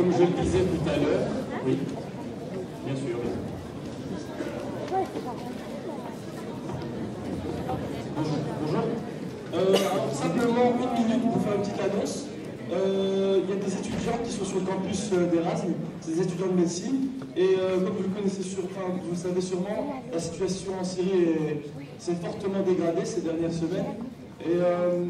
comme je le disais tout à l'heure, oui, bien sûr. Bonjour. Alors, simplement une minute pour faire une petite annonce. Il y a des étudiants qui sont sur le campus d'Erasme, c'est des étudiants de médecine, et comme vous le connaissez vous le savez sûrement, la situation en Syrie s'est fortement dégradée ces dernières semaines. Et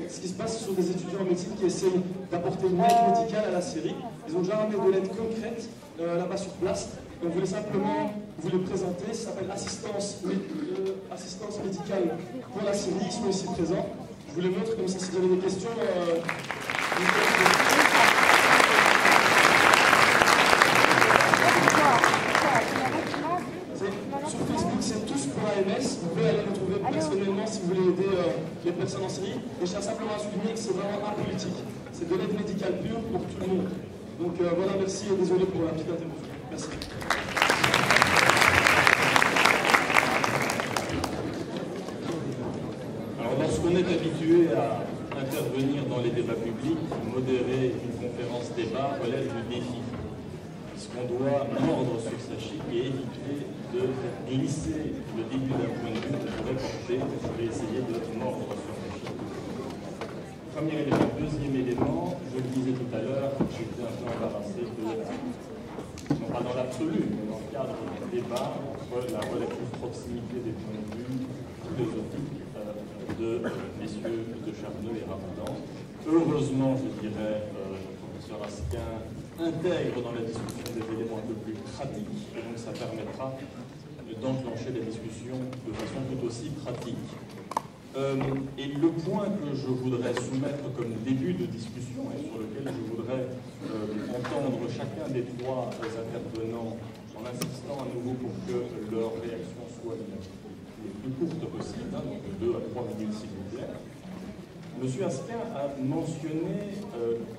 ce qui se passe, ce sont des étudiants en médecine qui essayent d'apporter une aide médicale à la Syrie. Ils ont déjà ramené de l'aide concrète là-bas sur place. Donc, je voulais simplement vous le présenter. Ça s'appelle assistance médicale pour la Syrie. Ils sont ici présents. Je vous les montre comme ça si vous avez des questions. Sur Facebook, c'est tous pour AMS. Vous pouvez aller me trouver personnellement si vous voulez aider les personnes en Syrie. Et je tiens simplement à souligner que c'est vraiment apolitique. C'est de l'aide médicale pure pour tout le monde. Donc voilà, merci et désolé pour la petite interruption. Merci. Alors lorsqu'on est habitué à intervenir dans les débats publics, modérer une conférence débat relève du défi. Puisqu'on doit mordre sur sa chic et éviter de glisser le début d'un point de vue qu'on pourrait porter. Je vais essayer de mordre sur ma chic. Premier élément. Deuxième élément, je le disais tout à l'heure, j'étais un peu embarrassé non pas dans l'absolu, mais dans le cadre du débat entre la relative proximité des points de vue philosophiques de messieurs de Charbonneux et Ramadan. Heureusement, je dirais, le professeur Asquin intègre dans la discussion des éléments un peu plus pratiques, et donc ça permettra d'enclencher la discussion de façon tout aussi pratique. Et le point que je voudrais soumettre comme début de discussion, et sur lequel je voudrais entendre chacun des trois intervenants, en insistant à nouveau pour que leur réaction soit les plus courtes possible, hein, donc de 2 à 3 minutes s'il vous plaît. Monsieur Asquin a mentionné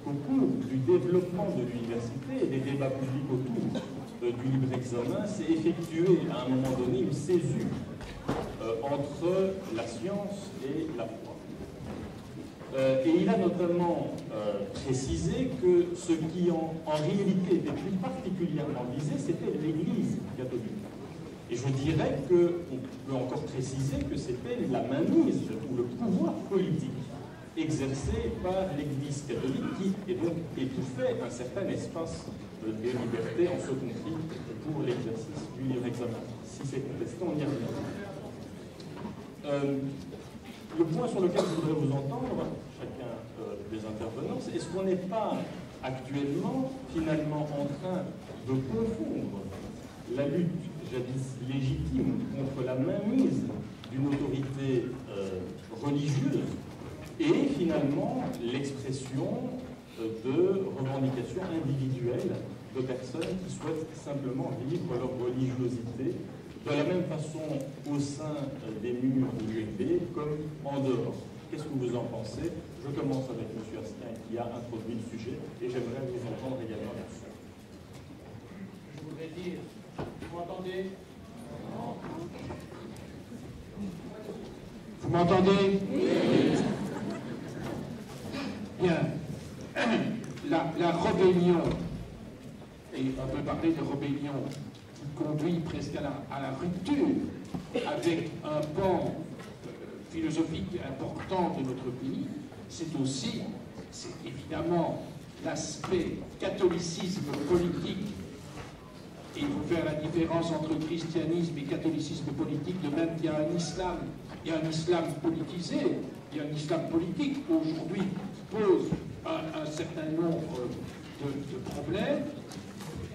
qu'au cours du développement de l'université et des débats publics autour du libre examen, s'est effectué à un moment donné une césure entre la science et la foi. Et il a notamment précisé que ce qui en réalité était plus particulièrement visé, c'était l'Église catholique. Et je dirais qu'on peut encore préciser que c'était la mainmise ou le pouvoir politique exercé par l'Église catholique qui et donc étouffait un certain espace de liberté, en ce compris pour l'exercice du libre examen. Si c'est contesté, on y revient. Le point sur lequel je voudrais vous entendre, chacun des intervenants, c'est est-ce qu'on n'est pas actuellement, finalement, en train de confondre la lutte jadis légitime contre la mainmise d'une autorité religieuse et finalement l'expression de revendications individuelles de personnes qui souhaitent simplement vivre leur religiosité de la même façon au sein des murs de l'ULB comme en dehors. Qu'est-ce que vous en pensez? Je commence avec M. Asquin qui a introduit le sujet et j'aimerais vous entendre également là-dessus. Je voudrais dire, vous m'entendez? Vous m'entendez? Oui. Bien. La rébellion, et on peut parler de rébellion qui conduit presque à la rupture avec un pan philosophique important de notre pays, c'est évidemment l'aspect catholicisme politique. Et il faut faire la différence entre christianisme et catholicisme politique, de même qu'il y a un islam politisé, il y a un islam politique aujourd'hui qui pose un certain nombre de problèmes.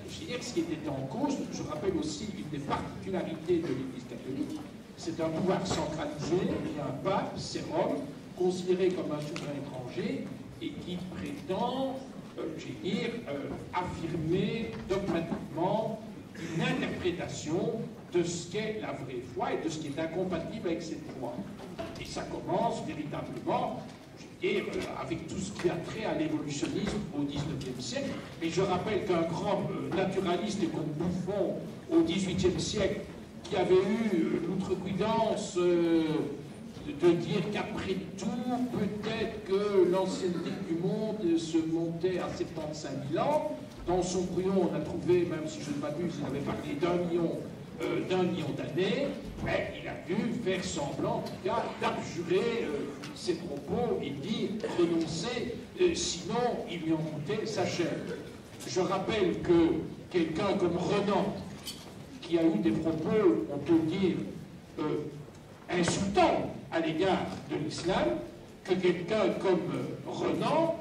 Je veux dire que ce qui était en cause, je rappelle aussi une des particularités de l'Église catholique, c'est un pouvoir centralisé, il y a un pape, c'est Rome, considéré comme un souverain étranger et qui prétend, affirmer dogmatiquement une interprétation de ce qu'est la vraie foi et de ce qui est incompatible avec cette foi. Et ça commence véritablement, avec tout ce qui a trait à l'évolutionnisme au XIXe siècle. Et je rappelle qu'un grand naturaliste comme Buffon au XVIIIe siècle, qui avait eu l'outrecuidance de dire qu'après tout, peut-être que l'ancienneté du monde se montait à 75 000 ans, Dans son brouillon, on a trouvé, même si je ne m'abuse, il avait parlé d'un million d'années, mais il a dû faire semblant, en tout cas, d'abjurer ses propos et dire renoncer, sinon il lui en coûtait sa chair. Je rappelle que quelqu'un comme Renan, qui a eu des propos, on peut dire, insultants à l'égard de l'islam, que quelqu'un comme Renan,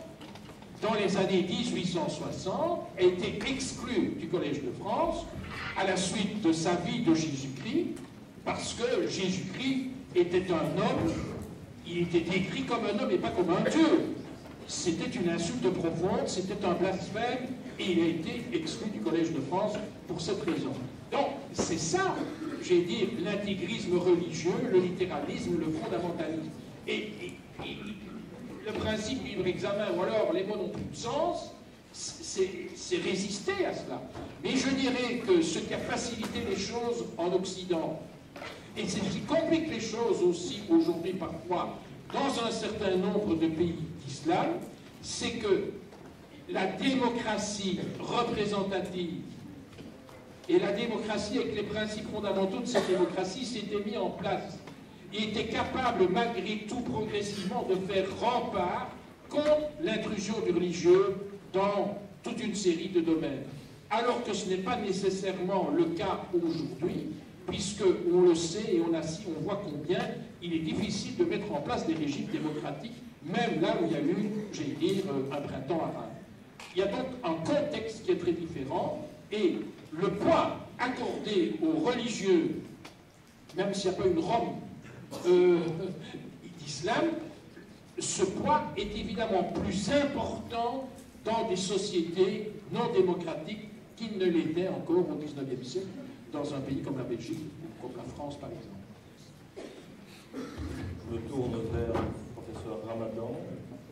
dans les années 1860, a été exclu du Collège de France à la suite de sa vie de Jésus-Christ, parce que Jésus-Christ était un homme, il était décrit comme un homme et pas comme un Dieu. C'était une insulte profonde, c'était un blasphème, et il a été exclu du Collège de France pour cette raison. Donc, c'est ça, j'ai dit, l'intégrisme religieux, le littéralisme, le fondamentalisme. Et le principe libre examen, ou alors les mots n'ont plus de sens, c'est résister à cela. Mais je dirais que ce qui a facilité les choses en Occident, et ce qui complique les choses aussi aujourd'hui parfois dans un certain nombre de pays d'islam, c'est que la démocratie représentative et la démocratie avec les principes fondamentaux de cette démocratie s'étaient mis en place. Il était capable, malgré tout, progressivement, de faire rempart contre l'intrusion du religieux dans toute une série de domaines. Alors que ce n'est pas nécessairement le cas aujourd'hui, puisque on le sait et on voit combien il est difficile de mettre en place des régimes démocratiques, même là où il y a eu, j'ai dit, un printemps arabe. Il y a donc un contexte qui est très différent, et le poids accordé aux religieux, même s'il n'y a pas une Rome d'islam, ce poids est évidemment plus important dans des sociétés non démocratiques qu'il ne l'était encore au XIXe siècle, dans un pays comme la Belgique ou comme la France, par exemple. Je me tourne vers le professeur Ramadan,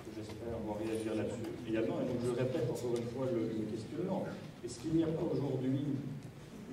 que j'espère voir réagir là-dessus également. Et donc je répète encore une fois le questionnement. Est-ce qu'il n'y a pas aujourd'hui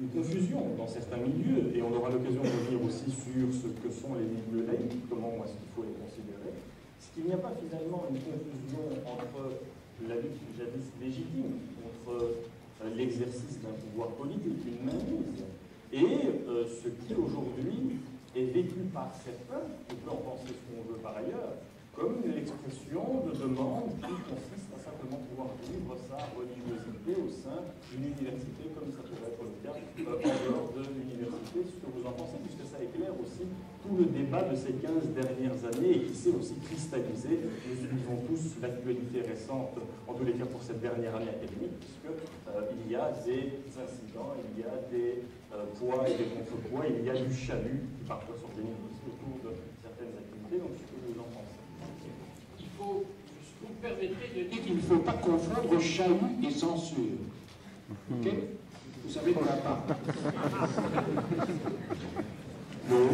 une confusion dans certains milieux, et on aura l'occasion de revenir aussi sur ce que sont les milieux laïcs, comment est-ce qu'il faut les considérer? Est-ce qu'il n'y a pas finalement une confusion entre la lutte djihadiste légitime, contre l'exercice d'un pouvoir politique, une mainmise, et ce qui aujourd'hui est vécu par certains, on peut en penser ce qu'on veut par ailleurs, comme une expression de demande qui consiste à simplement pouvoir vivre sa religiosité au sein d'une université, comme ça pourrait être le cas en dehors de l'université, ce que vous en pensez, puisque ça éclaire aussi tout le débat de ces 15 dernières années et qui s'est aussi cristallisé. Nous suivons tous l'actualité récente, en tous les cas pour cette dernière année académique, puisque il y a des incidents, il y a des poids et des contrepoids, il y a du chalut qui parfois s'organise aussi autour de certaines activités. Donc, ce que vous en pensez? Vous me permettrez de dire qu'il ne faut pas confondre chahut et censure. Ok? Vous savez qu'on n'a pas. Non.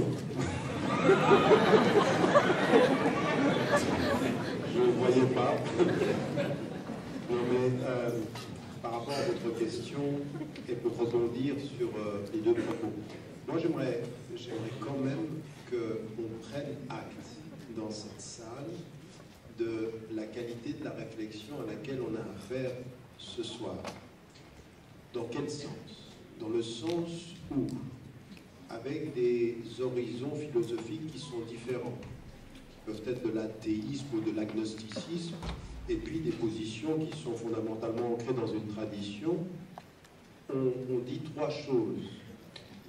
Je ne voyais pas. Non, mais par rapport à votre question, et pour rebondir sur les deux propos, moi j'aimerais quand même qu'on prenne acte dans cette salle de la qualité de la réflexion à laquelle on a affaire ce soir. Dans quel sens? Dans le sens où, avec des horizons philosophiques qui sont différents, qui peuvent être de l'athéisme ou de l'agnosticisme, et puis des positions qui sont fondamentalement ancrées dans une tradition, on dit trois choses.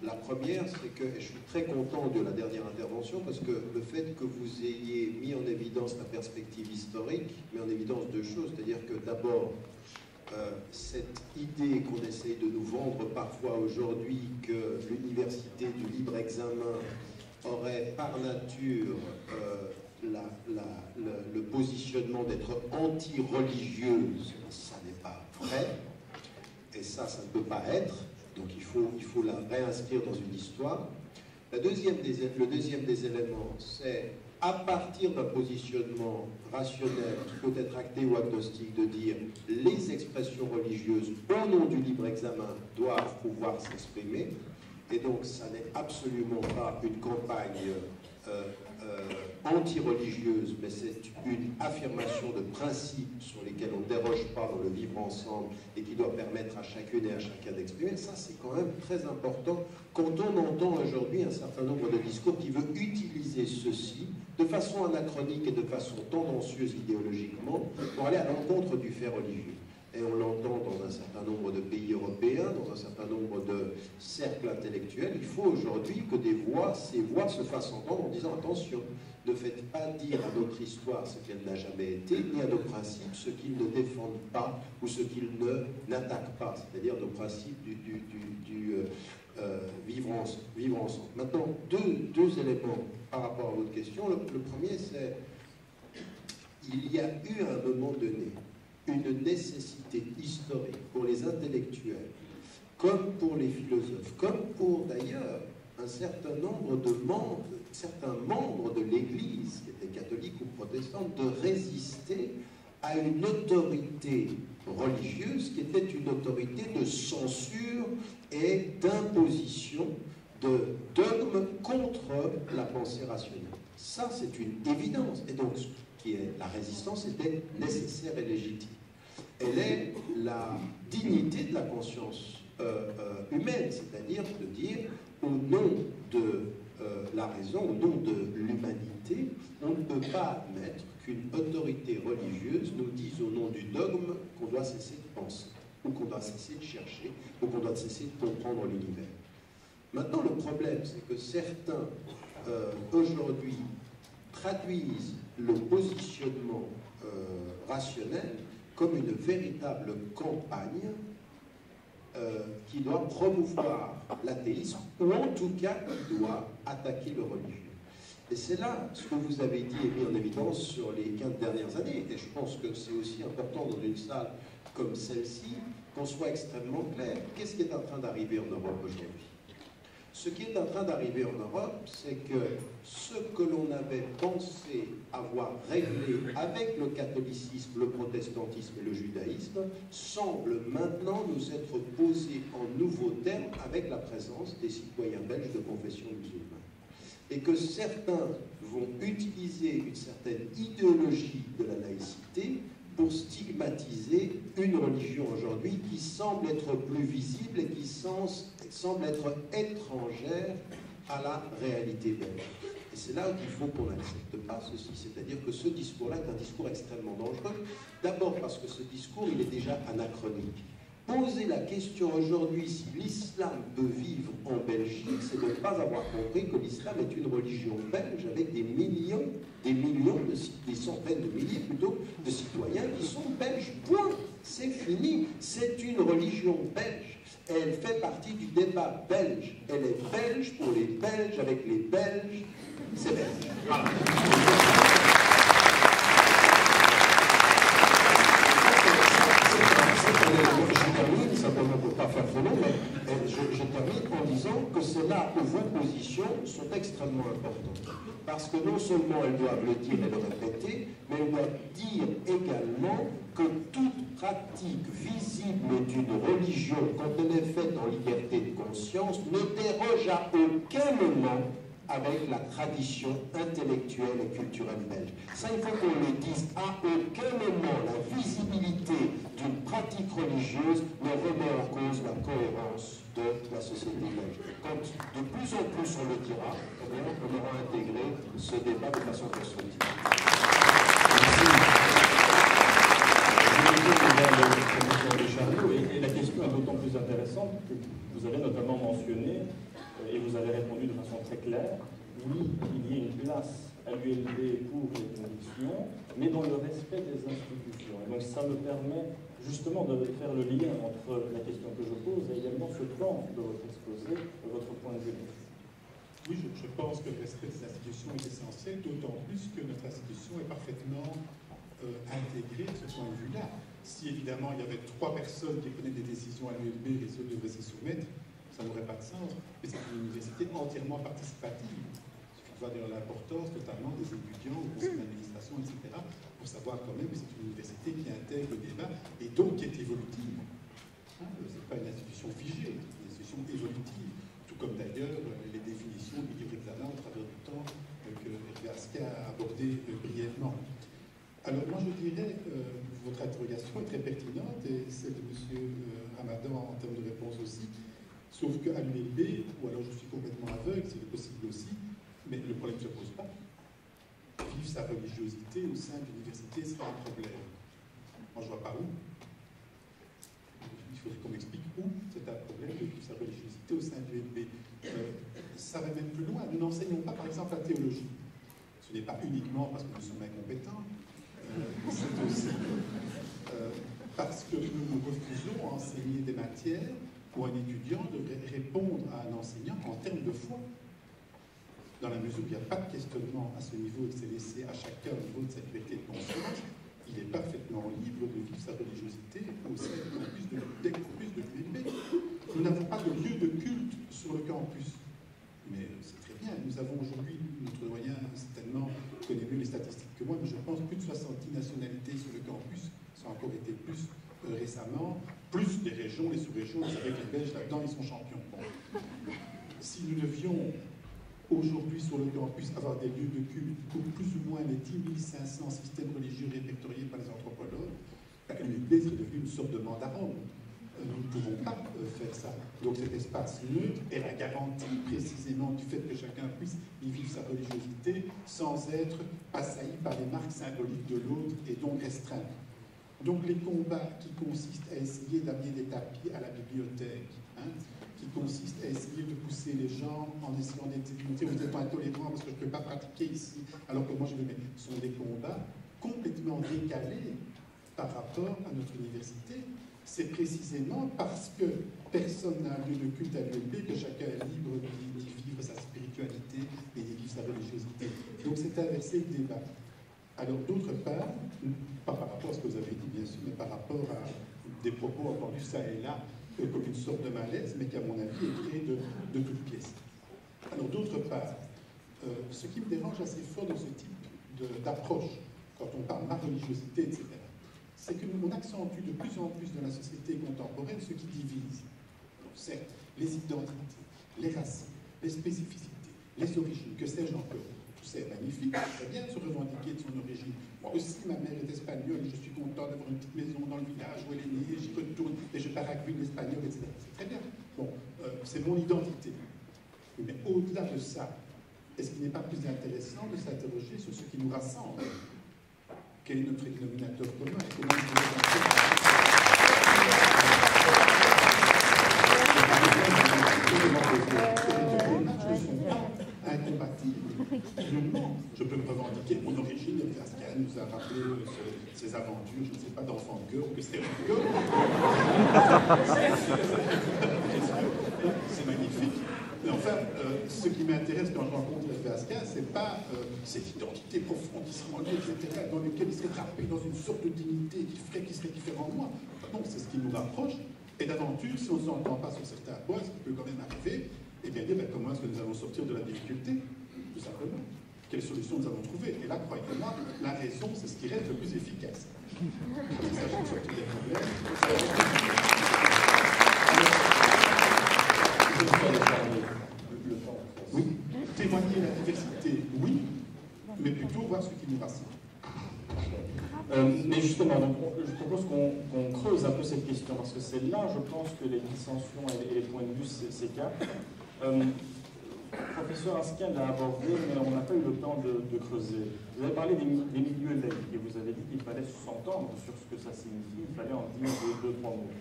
La première, c'est que, et je suis très content de la dernière intervention, parce que le fait que vous ayez mis en évidence la perspective historique, met en évidence deux choses, c'est-à-dire que d'abord, cette idée qu'on essaye de nous vendre parfois aujourd'hui, que l'université du libre examen aurait par nature le positionnement d'être anti-religieuse, ça n'est pas vrai, et ça ne peut pas être. Donc il faut la réinscrire dans une histoire. Le deuxième des éléments, c'est à partir d'un positionnement rationnel qui peut être acté ou agnostique, de dire les expressions religieuses au nom du libre examen doivent pouvoir s'exprimer. Et donc ça n'est absolument pas une campagne anti-religieuse, mais c'est une affirmation de principes sur lesquels on ne déroge pas dans le vivre ensemble et qui doit permettre à chacune et à chacun d'exprimer. Ça, c'est quand même très important quand on entend aujourd'hui un certain nombre de discours qui veulent utiliser ceci de façon anachronique et de façon tendancieuse idéologiquement pour aller à l'encontre du fait religieux. Et on l'entend dans un certain nombre de pays européens, dans un certain nombre de cercles intellectuels. Il faut aujourd'hui que ces voix se fassent entendre en disant attention, ne faites pas dire à notre histoire ce qu'elle n'a jamais été, ni à nos principes ce qu'ils ne défendent pas ou ce qu'ils n'attaquent pas, c'est-à-dire nos principes du vivre ensemble. Maintenant, deux éléments par rapport à votre question. Le premier, c'est il y a eu à un moment donné une nécessité historique pour les intellectuels, comme pour les philosophes, comme pour d'ailleurs un certain nombre de membres, certains membres de l'Église, qui étaient catholiques ou protestants, de résister à une autorité religieuse qui était une autorité de censure et d'imposition de dogmes contre la pensée rationnelle. Ça, c'est une évidence. Et donc, la résistance était nécessaire et légitime. Elle est la dignité de la conscience humaine, c'est-à-dire de dire au nom de la raison, au nom de l'humanité, on ne peut pas admettre qu'une autorité religieuse nous dise au nom du dogme qu'on doit cesser de penser, ou qu'on doit cesser de chercher, ou qu'on doit cesser de comprendre l'univers. Maintenant, le problème, c'est que certains, aujourd'hui, traduisent le positionnement rationnel comme une véritable campagne qui doit promouvoir l'athéisme, ou en tout cas qui doit attaquer le religieux. Et c'est là ce que vous avez dit et mis en évidence sur les 15 dernières années, et je pense que c'est aussi important dans une salle comme celle-ci qu'on soit extrêmement clair. Qu'est-ce qui est en train d'arriver en Europe aujourd'hui ? Ce qui est en train d'arriver en Europe, c'est que ce que l'on avait pensé avoir réglé avec le catholicisme, le protestantisme et le judaïsme semble maintenant nous être posé en nouveaux termes avec la présence des citoyens belges de confession musulmane. Et que certains vont utiliser une certaine idéologie de la laïcité pour stigmatiser une religion aujourd'hui qui semble être plus visible et qui semble être étrangère à la réalité belge. Et c'est là qu'il faut qu'on n'accepte pas ceci, c'est-à-dire que ce discours-là est un discours extrêmement dangereux, d'abord parce que ce discours, il est déjà anachronique. Poser la question aujourd'hui si l'islam peut vivre en Belgique, c'est de ne pas avoir compris que l'islam est une religion belge avec des millions, des centaines de milliers plutôt, de citoyens qui sont belges. Point. C'est fini. C'est une religion belge. Elle fait partie du débat belge. Elle est belge pour les Belges, avec les Belges. C'est belge. Voilà. Simplement pour ne pas faire trop long, mais je termine en disant que c'est là où vos positions sont extrêmement importantes. Parce que non seulement elles doivent le dire et le répéter, mais elles doivent dire également que toute pratique visible d'une religion, quand elle est faite en liberté de conscience, ne déroge à aucun moment avec la tradition intellectuelle et culturelle belge. Ça, il faut qu'on le dise. À aucun moment, la visibilité d'une pratique religieuse ne remet en cause la cohérence de la société belge. Quand de plus en plus on le dira, eh bien, on aura intégré ce débat de façon constructive. Et la question est d'autant plus intéressante que vous avez notamment mentionné, et vous avez répondu de façon très claire, oui, il y a une place à l'ULB pour les convictions, mais dans le respect des institutions. Et donc ça me permet justement de faire le lien entre la question que je pose et également ce plan de votre exposé, de votre point de vue. Oui, je pense que le respect des institutions est essentiel, d'autant plus que notre institution est parfaitement intégrée de ce point de vue-là. Si évidemment il y avait 3 personnes qui prenaient des décisions à l'ULB et les autres devaient s'y soumettre, ça n'aurait pas de sens. Mais c'est une université entièrement participative. Il suffit de voir l'importance totalement des étudiants, au conseil d'administration, etc., pour savoir quand même que c'est une université qui intègre le débat et donc qui est évolutive. Ce n'est pas une institution figée, c'est une institution évolutive. Tout comme d'ailleurs les définitions du livre examen au travers du temps que Adam en termes de réponse aussi, sauf qu'à l'ULB, ou alors je suis complètement aveugle, c'est possible aussi, mais le problème ne se pose pas. Vivre sa religiosité au sein de l'université, c'est pas un problème. Moi, je vois pas où. Il faudrait qu'on m'explique où c'est un problème de vivre sa religiosité au sein du l'ULB. Ça va même plus loin. Nous n'enseignons pas, par exemple, la théologie. Ce n'est pas uniquement parce que nous sommes incompétents, c'est aussi parce que nous refusons à enseigner des matières où un étudiant devrait répondre à un enseignant en termes de foi. Dans la mesure où il n'y a pas de questionnement à ce niveau, c'est laissé à chacun au niveau de sa liberté de conscience, il est parfaitement libre de vivre sa religiosité au sein des campus de l'ULB. Nous n'avons pas de lieu de culte sur le campus. Mais c'est très bien. Nous avons aujourd'hui, notre doyen certainement connaît mieux les statistiques que moi, mais je pense plus de 70 nationalités sur le campus. Ça a encore été plus récemment, plus les régions, les sous-régions. Vous savez que les Belges là-dedans, ils sont champions. Bon. Si nous devions aujourd'hui sur le campus avoir des lieux de culte pour plus ou moins les 10 500 systèmes religieux répertoriés par les anthropologues, l'ULB serait devenu une sorte de mandaron. Nous ne pouvons pas faire ça. Donc cet espace neutre est la garantie précisément du fait que chacun puisse y vivre sa religiosité sans être assailli par les marques symboliques de l'autre et donc restreint. Donc les combats qui consistent à essayer d'amener des tapis à la bibliothèque, qui consistent à essayer de pousser les gens en essayant d'être vous êtes intolérants parce que je ne peux pas pratiquer ici, alors que moi je le mets, sont des combats complètement décalés par rapport à notre université. C'est précisément parce que personne n'a un lieu de culte à l'ULB que chacun est libre d'y vivre sa spiritualité et d'y vivre sa religiosité. Donc c'est inverser le débat. Alors d'autre part, pas par rapport à ce que vous avez dit bien sûr, mais par rapport à des propos entendus ça et là, comme une sorte de malaise, mais qui à mon avis est créé de toutes pièces. Alors d'autre part, ce qui me dérange assez fort dans ce type d'approche, quand on parle de ma religiosité, etc., c'est que nous accentue de plus en plus dans la société contemporaine ce qui divise. Donc, certes, les identités, les racines, les spécificités, les origines, que sais-je encore. Tout ça est magnifique, c'est bien de se revendiquer de son origine. Moi aussi, ma mère est espagnole et je suis content d'avoir une petite maison dans le village où elle est née, j'y retourne et je paragouine l'espagnol, etc. C'est très bien. Bon, c'est mon identité. Mais au-delà de ça, est-ce qu'il n'est pas plus intéressant de s'interroger sur ce qui nous rassemble? Quel est notre dénominateur commun? Comment les démarches ne sont pas incompatibles. Je peux me revendiquer mon origine. Pascal nous a rappelé ses aventures, je ne sais pas, d'enfant de cœur ou que c'est un cœur. C'est magnifique. Mais enfin, ce qui m'intéresse quand je rencontre Pascal, c'est pas cette identité profondément liée, etc., dans laquelle il serait drapé dans une sorte de dignité qui ferait qu'il serait différent de moi. Non, c'est ce qui nous rapproche. Et d'aventure, si on ne s'entend pas sur certains points, ce qui peut quand même arriver, eh bien, comment est-ce que nous allons sortir de la difficulté? Tout simplement. Quelle solution nous allons trouver? Et là, croyez-moi, la raison, c'est ce qui reste le plus efficace. Il s'agit de sortir des problèmes. Oui, témoigner la diversité, oui, mais plutôt voir ce qui nous rassemble. Mais justement, donc, je propose qu'on creuse un peu cette question, parce que c'est là, je pense, que les dissensions et les points de vue s'écartent. Professeur Asquin l'a abordé, mais on n'a pas eu le temps de creuser. Vous avez parlé des milieux laïcs, et vous avez dit qu'il fallait s'entendre sur ce que ça signifie, il fallait en dire deux, trois mots.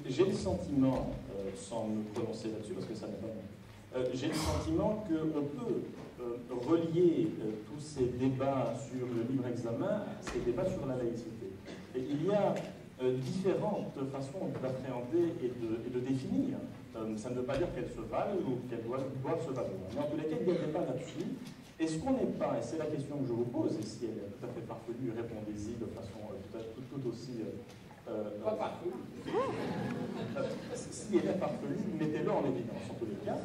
J'ai le sentiment, sans me prononcer là-dessus, parce que ça n'est pas bon, j'ai le sentiment qu'on peut relier tous ces débats sur le libre examen à ces débats sur la laïcité. Et il y a différentes façons d'appréhender et de définir. Ça ne veut pas dire qu'elles se valent ou qu'elles doivent se valoir. Mais en tous les cas, il y a un débat là-dessus. Est-ce qu'on n'est pas, et c'est la question que je vous pose, et si elle est tout à fait farfelue, répondez-y de façon tout aussi... pas farfelue. Si elle est farfelue, mettez-le en évidence en tous les cas.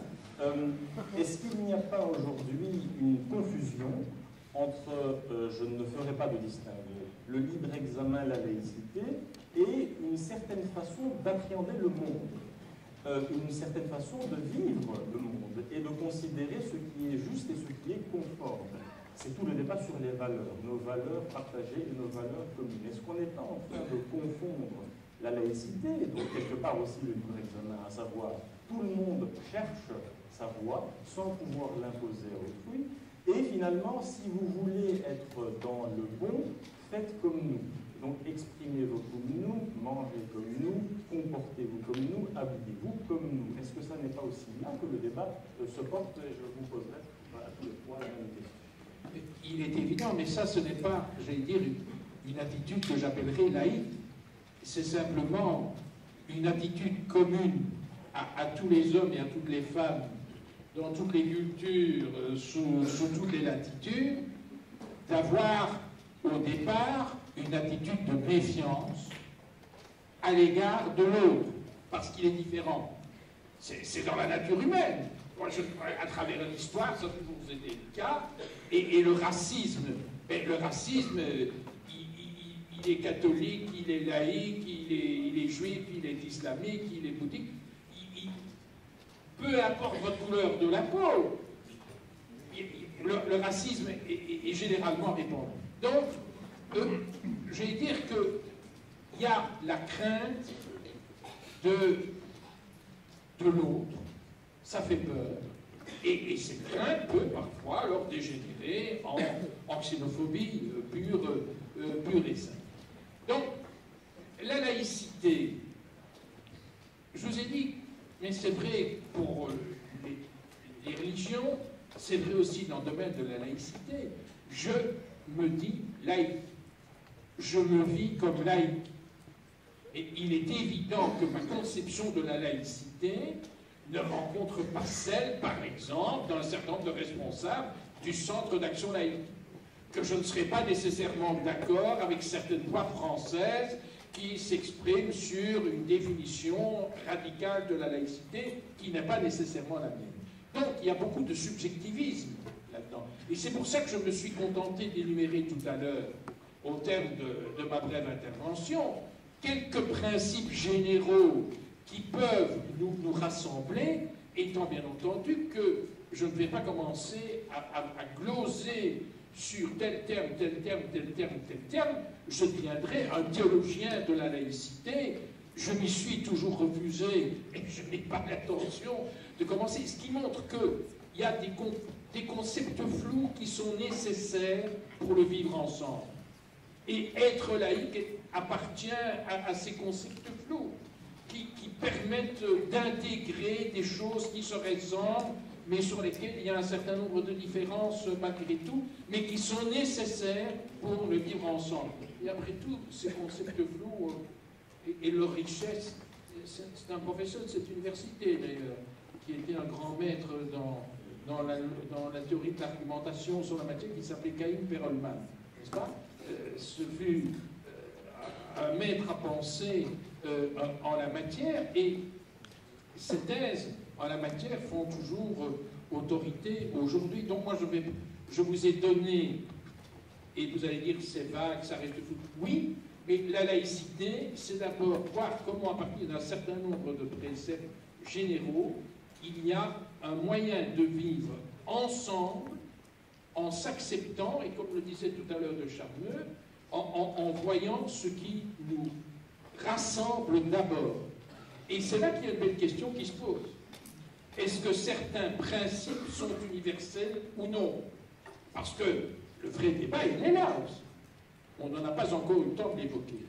Est-ce qu'il n'y a pas aujourd'hui une confusion entre, je ne ferai pas de distinguo, le libre examen, la laïcité, et une certaine façon d'appréhender le monde, une certaine façon de vivre le monde, et de considérer ce qui est juste et ce qui est conforme? C'est tout le débat sur les valeurs, nos valeurs partagées et nos valeurs communes. Est-ce qu'on n'est pas en train de confondre la laïcité, donc quelque part aussi le libre examen, à savoir tout le monde cherche sa voie sans pouvoir l'imposer à autrui. Et finalement, si vous voulez être dans le bon, faites comme nous. Donc exprimez-vous comme nous, mangez comme nous, comportez-vous comme nous, habillez-vous comme nous. Est-ce que ça n'est pas aussi là que le débat se porte? Et je vous poserai à tous les trois la même question. Il est évident, mais ça, ce n'est pas, j'allais dire, une attitude que j'appellerais laïque. C'est simplement une attitude commune à tous les hommes et à toutes les femmes, dans toutes les cultures, sous toutes les latitudes, d'avoir au départ une attitude de méfiance à l'égard de l'autre, parce qu'il est différent. C'est dans la nature humaine. Moi, à travers l'histoire, ça a toujours été le cas. Et le racisme, il est catholique, il est laïque, il est juif, il est islamique, il est bouddhique. Peu importe votre couleur de la peau, le racisme est généralement répandu. Donc, je vais dire qu'il y a la crainte de l'autre, ça fait peur, et cette crainte peut parfois alors dégénérer en xénophobie pure et simple. Donc, la laïcité, je vous ai dit, mais c'est vrai pour les religions, c'est vrai aussi dans le domaine de la laïcité. Je me dis laïque. Je me vis comme laïque. Et il est évident que ma conception de la laïcité ne rencontre pas celle, par exemple, d'un certain nombre de responsables du Centre d'action laïque. Que je ne serai pas nécessairement d'accord avec certaines voix françaises qui s'expriment sur une définition radicale de la laïcité qui n'est pas nécessairement la mienne. Donc, il y a beaucoup de subjectivisme là-dedans. Et c'est pour ça que je me suis contenté d'énumérer tout à l'heure, au terme de ma brève intervention, quelques principes généraux qui peuvent nous rassembler, étant bien entendu que je ne vais pas commencer à gloser sur tel terme, tel terme, tel terme, tel terme. Je deviendrai un théologien de la laïcité. Je m'y suis toujours refusé et je n'ai pas l'intention de commencer. Ce qui montre qu'il y a des concepts flous qui sont nécessaires pour le vivre ensemble. Et être laïque appartient à ces concepts flous qui permettent d'intégrer des choses qui se ressemblent, mais sur lesquelles il y a un certain nombre de différences malgré tout, mais qui sont nécessaires pour le vivre ensemble. Et après tout, ces concepts flous et leur richesse, c'est un professeur de cette université, d'ailleurs, qui était un grand maître dans la théorie de l'argumentation sur la matière, qui s'appelait Chaim Perelman, n'est-ce pas? Ce fut un maître à penser en la matière, et ces thèses en la matière font toujours autorité aujourd'hui. Donc moi, je vous ai donné, et vous allez dire c'est vague, ça reste flou. Oui, mais la laïcité, c'est d'abord voir comment, à partir d'un certain nombre de préceptes généraux, il y a un moyen de vivre ensemble, en s'acceptant, et comme le disait tout à l'heure de Charmeux, en voyant ce qui nous rassemble d'abord. Et c'est là qu'il y a une belle question qui se pose. Est-ce que certains principes sont universels ou non? Parce que le vrai débat, il est là aussi. On n'en a pas encore eu le temps de l'évoquer.